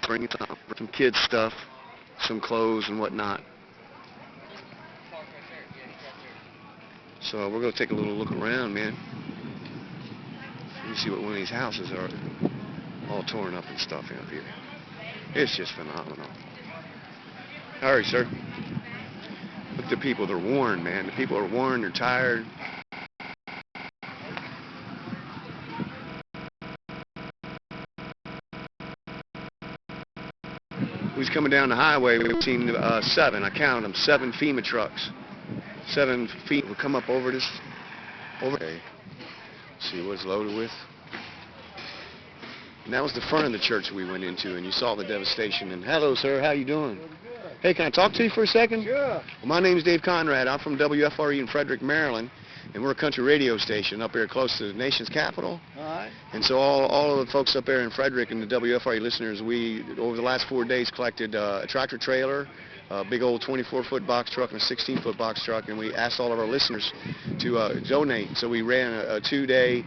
bring some kids stuff, some clothes and whatnot. So we're going to take a little look around, man. Let me see what one of these houses are. All torn up and stuff up here. It's just phenomenal. Hurry, sir. Look at the people. They're worn, man. The people are worn. They're tired. We was coming down the highway. We've seen 7. I counted them. 7 FEMA trucks. 7 feet will come up over this. Okay. See what it's loaded with. And that was the front of the church we went into, and you saw the devastation. And hello, sir. How you doing? Hey, can I talk to you for a second? Sure. Well, my name's Dave Conrad. I'm from WFRE in Frederick, Maryland, and we're a country radio station up here close to the nation's capital. All right. And so all of the folks up there in Frederick and the WFRE listeners, we, over the last 4 days, collected a tractor trailer, a big old 24-foot box truck, and a 16-foot box truck, and we asked all of our listeners to donate. So we ran a 2-day,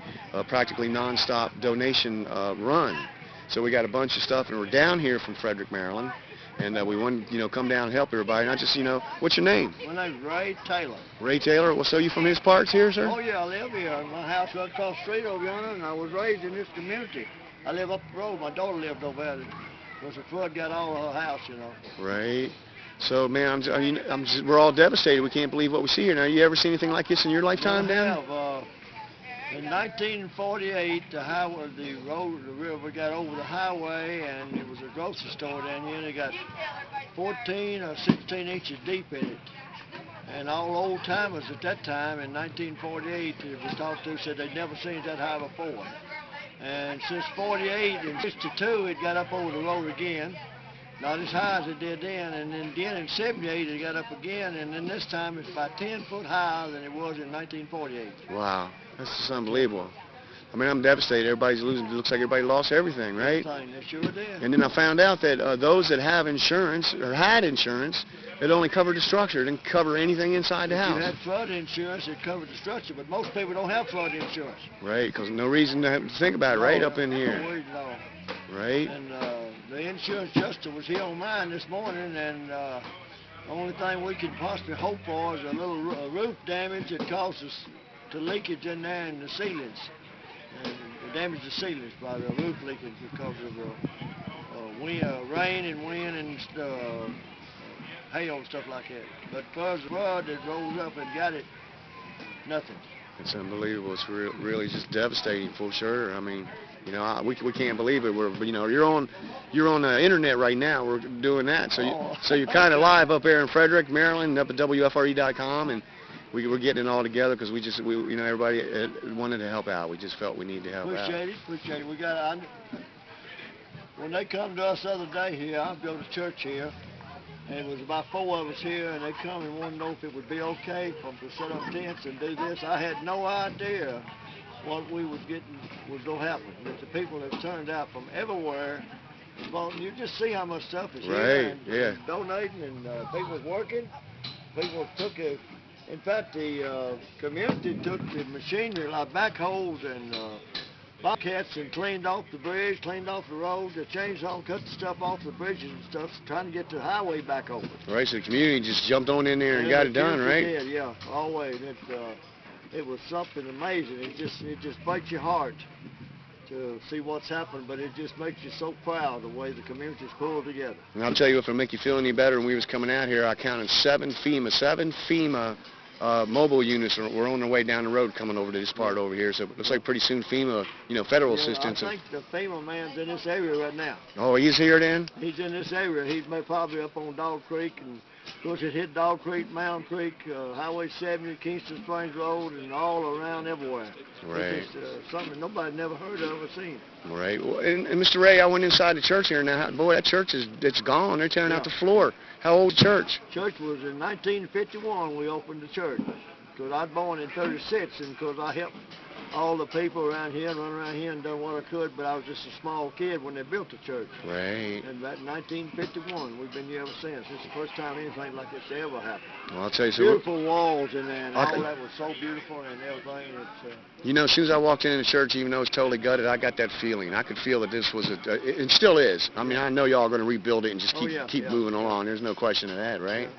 practically nonstop donation run. So we got a bunch of stuff, and we're down here from Frederick, Maryland. And we wanted, come down and help everybody. Not just, what's your name? My name's Ray Taylor. Ray Taylor. Well, so you from his parts here, sir? Oh, yeah, I live here. My house right across the street over yonder, and I was raised in this community. I live up the road. My daughter lived over there because the flood got all of her house, Right. So, man, we're all devastated. We can't believe what we see here. Now, you ever seen anything like this in your lifetime, Dan? In 1948, the river got over the highway, and it was a grocery store down here, and it got 14 or 16 inches deep in it. And all old timers at that time, in 1948, we talked to, said they'd never seen it that high before. And since 48 and 62, it got up over the road again. Not as high as it did then, and then again in 78 it got up again, and then this time it's about 10 foot higher than it was in 1948. Wow, that's just unbelievable. I mean, I'm devastated. Everybody's losing. It looks like everybody lost everything, right? Everything, they sure did. And then I found out that those that have insurance or had insurance, it only covered the structure. It didn't cover anything inside the house. If you had flood insurance, it covered the structure, but most people don't have flood insurance. Right, because no reason to have to think about it, right, up in here. No reason at all. Right. And the insurance adjuster was here on mine this morning, and the only thing we could possibly hope for is a little roof damage that causes to leakage in there in the ceilings. And it damaged the ceilings by the roof leakage because of the rain and wind and hail and stuff like that. But for the flood that rose up and got it, nothing. It's unbelievable. It's really just devastating for sure. I mean, we can't believe it. You're on the internet right now. We're doing that, so you're kind of live up there in Frederick, Maryland, up at WFRE.com, and we're getting it all together because everybody wanted to help out. We just felt we needed to help out. Appreciate it. We got when they come to us the other day here, I go to church here. And it was about 4 of us here, and they come and wanted to know if it would be okay for them to set up tents and do this. I had no idea what we was getting was going to happen. But the people that turned out from everywhere, well, you just see how much stuff is here. And donating, and people working. People took it. In fact, the community took the machinery like backhoes and bobcats and cleaned off the bridge, cleaned off the road, the chainsaw, cut the stuff off the bridges and stuff, trying to get the highway back open. Right, so the community just jumped on in there and got it done, right? Did, yeah, always. It was something amazing. It just breaks your heart to see what's happened, but it just makes you so proud the way the community's pulled together. And I'll tell you, if it'll make you feel any better, when we was coming out here, I counted 7 FEMA mobile units were on their way down the road coming over to this part over here. So it looks like pretty soon FEMA, federal assistance. I think the FEMA man's in this area right now. Oh, he's here then? He's in this area. He's probably up on Dog Creek, and of course it hit Dog Creek, Mountain Creek, Highway 70, Kingston Springs Road, and all around everywhere. Right. It's something nobody never heard of or seen. Right. Well, and Mr. Ray, I went inside the church here now. Boy, that church it's gone. They're tearing out the floor. How old church? Church was in 1951 we opened the church. Because I was born in 36, and because I helped all the people around here and run around here and done what I could, but I was just a small kid when they built the church. Right. And back in 1951, we've been here ever since. This is the first time anything like this ever happened. Well, I'll tell you, so Beautiful walls in there, and I all can- that was so beautiful and everything. It's, you know, as soon as I walked into the church, even though it's totally gutted, I got that feeling. I could feel that this was it still is. I mean, I know y'all are going to rebuild it and just Oh, yeah, keep yeah. moving along. There's no question of that, right?